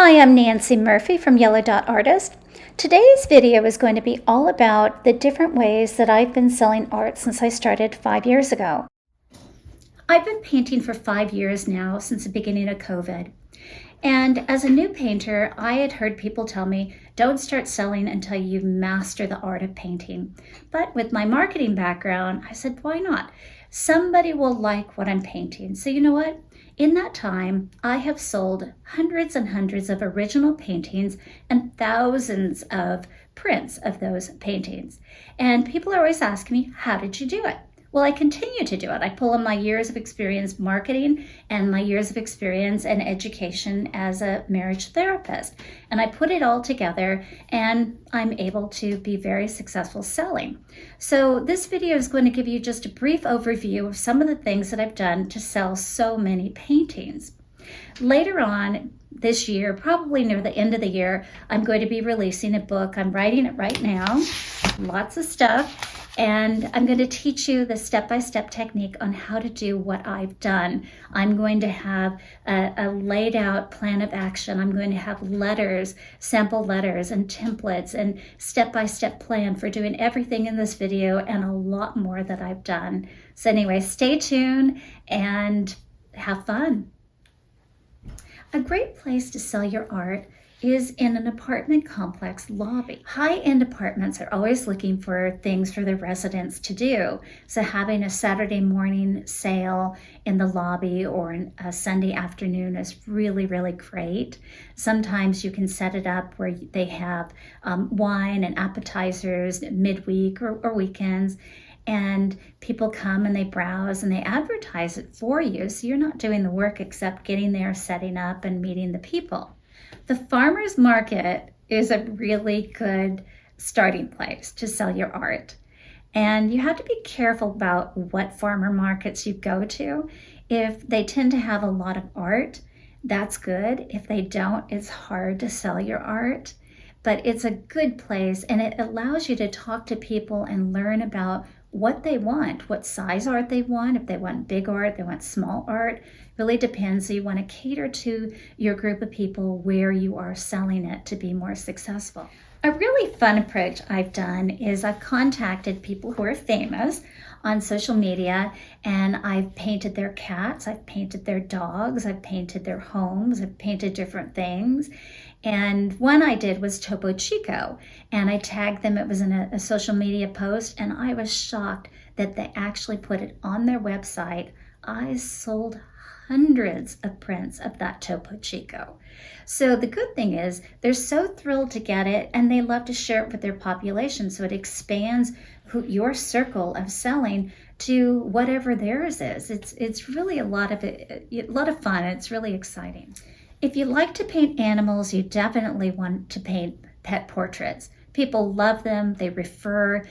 Hi, I'm Nancy Murphy from Yellow Dot Artist. Today's video is going to be all about the different ways that I've been selling art since I started 5 years ago. I've been painting for 5 years now, since the beginning of COVID. And as a new painter, I had heard people tell me, don't start selling until you master the art of painting. But with my marketing background, I said, why not? Somebody will like what I'm painting. So you know what? In that time, I have sold hundreds and hundreds of original paintings and thousands of prints of those paintings. And people are always asking me, how did you do it? Well, I continue to do it. I pull on my years of experience marketing and my years of experience and education as a marriage therapist. And I put it all together and I'm able to be very successful selling. So this video is going to give you just a brief overview of some of the things that I've done to sell so many paintings. Later on this year, probably near the end of the year, I'm going to be releasing a book. I'm writing it right now, lots of stuff. And I'm going to teach you the step-by-step technique on how to do what I've done. I'm going to have a laid out plan of action. I'm going to have letters, sample letters and templates and step-by-step plan for doing everything in this video and a lot more that I've done. So anyway, stay tuned and have fun. A great place to sell your art is in an apartment complex lobby. High-end apartments are always looking for things for their residents to do. So having a Saturday morning sale in the lobby or a Sunday afternoon is really, really great. Sometimes you can set it up where they have wine and appetizers midweek or weekends. And people come and they browse and they advertise it for you. So you're not doing the work except getting there, setting up, and meeting the people. The farmer's market is a really good starting place to sell your art. And you have to be careful about what farmer markets you go to. If they tend to have a lot of art, that's good. If they don't, it's hard to sell your art. But it's a good place and it allows you to talk to people and learn about what they want, what size art they want, if they want big art, they want small art, really depends. So you want to cater to your group of people where you are selling it to be more successful. A really fun approach I've done is I've contacted people who are famous on social media and I've painted their cats, I've painted their dogs, I've painted their homes, I've painted different things. And one I did was Topo Chico, and I tagged them. It was in a social media post, and I was shocked that they actually put it on their website. I sold hundreds of prints of that Topo Chico. So the good thing is they're so thrilled to get it, and they love to share it with their population, so it expands your circle of selling to whatever theirs is. It's really a lot of fun. It's really exciting. If you like to paint animals, you definitely want to paint pet portraits. People love them. They refer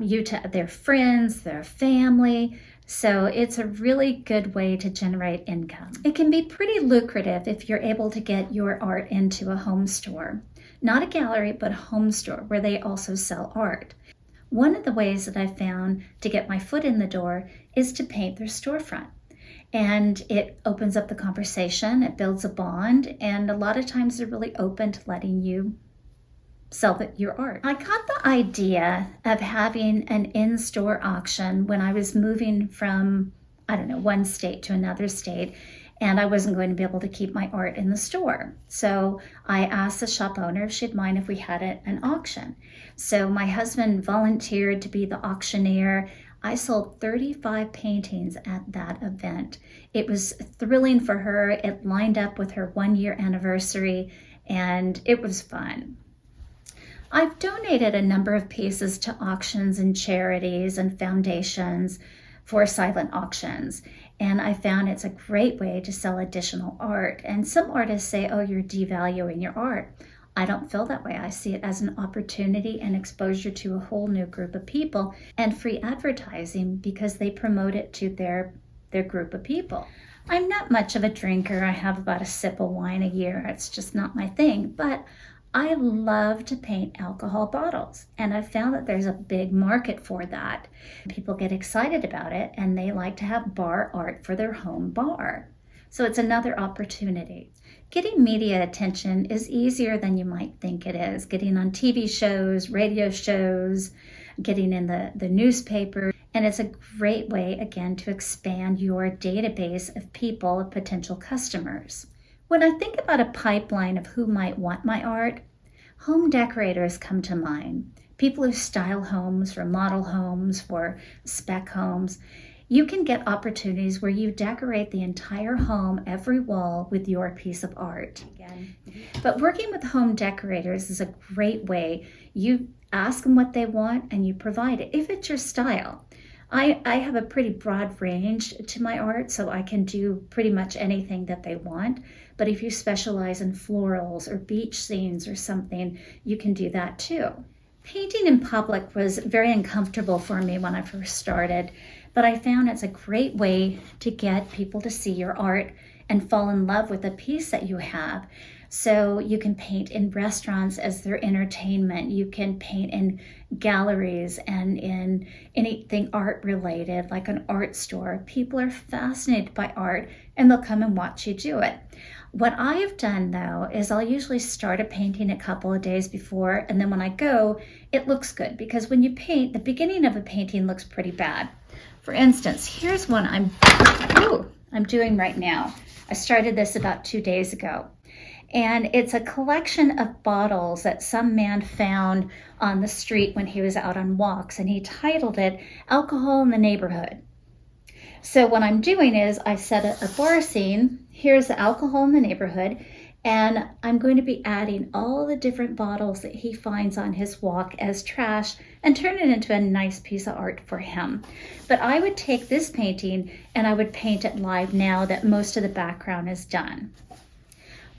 you to their friends, their family. So it's a really good way to generate income. It can be pretty lucrative if you're able to get your art into a home store. Not a gallery, but a home store where they also sell art. One of the ways that I've found to get my foot in the door is to paint their storefront. And it opens up the conversation, it builds a bond, and a lot of times they're really open to letting you sell your art. I got the idea of having an in-store auction when I was moving from, one state to another state, and I wasn't going to be able to keep my art in the store. So I asked the shop owner if she'd mind if we had an auction. So my husband volunteered to be the auctioneer. I sold 35 paintings at that event. It was thrilling for her. It lined up with her 1-year anniversary, and it was fun. I've donated a number of pieces to auctions and charities and foundations for silent auctions, and I found it's a great way to sell additional art. And some artists say, oh, you're devaluing your art. I don't feel that way. I see it as an opportunity and exposure to a whole new group of people and free advertising because they promote it to their group of people. I'm not much of a drinker. I have about a sip of wine a year. It's just not my thing, but I love to paint alcohol bottles, and I've found that there's a big market for that. People get excited about it and they like to have bar art for their home bar. So it's another opportunity. Getting media attention is easier than you might think it is. Getting on TV shows, radio shows, getting in the newspaper. And it's a great way, again, to expand your database of people, of potential customers. When I think about a pipeline of who might want my art, home decorators come to mind. People who style homes, for model homes, for spec homes. You can get opportunities where you decorate the entire home, every wall, with your piece of art. But working with home decorators is a great way. You ask them what they want and you provide it, if it's your style. I have a pretty broad range to my art, so I can do pretty much anything that they want. But if you specialize in florals or beach scenes or something, you can do that too. Painting in public was very uncomfortable for me when I first started, but I found it's a great way to get people to see your art and fall in love with the piece that you have. So you can paint in restaurants as their entertainment. You can paint in galleries and in anything art related, like an art store. People are fascinated by art and they'll come and watch you do it. What I have done though is I'll usually start a painting a couple of days before, and then when I go, it looks good, because when you paint, the beginning of a painting looks pretty bad. For instance, here's one I'm doing right now. I started this about 2 days ago. And it's a collection of bottles that some man found on the street when he was out on walks, and he titled it Alcohol in the Neighborhood. So what I'm doing is I set a bar scene. Here's the alcohol in the neighborhood, and I'm going to be adding all the different bottles that he finds on his walk as trash and turn it into a nice piece of art for him. But I would take this painting and I would paint it live now that most of the background is done.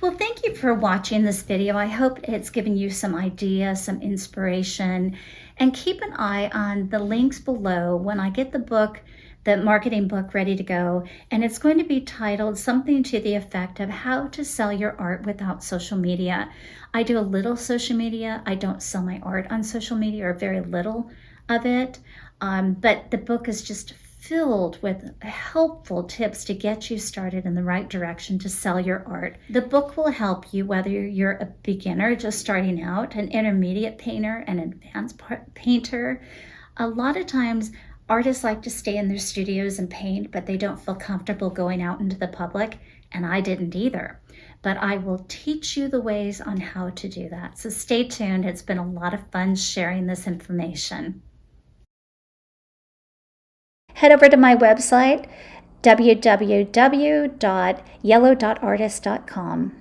Well, thank you for watching this video. I hope it's given you some ideas, some inspiration, and keep an eye on the links below when I get the book, the marketing book, ready to go, and it's going to be titled something to the effect of How to Sell Your Art Without Social Media. I do a little social media. I don't sell my art on social media, or very little of it, but the book is just filled with helpful tips to get you started in the right direction to sell your art. The book will help you whether you're a beginner just starting out, an intermediate painter, an advanced painter. A lot of times artists like to stay in their studios and paint, but they don't feel comfortable going out into the public, and I didn't either. But I will teach you the ways on how to do that. So stay tuned. It's been a lot of fun sharing this information. Head over to my website, www.yellow.artist.com.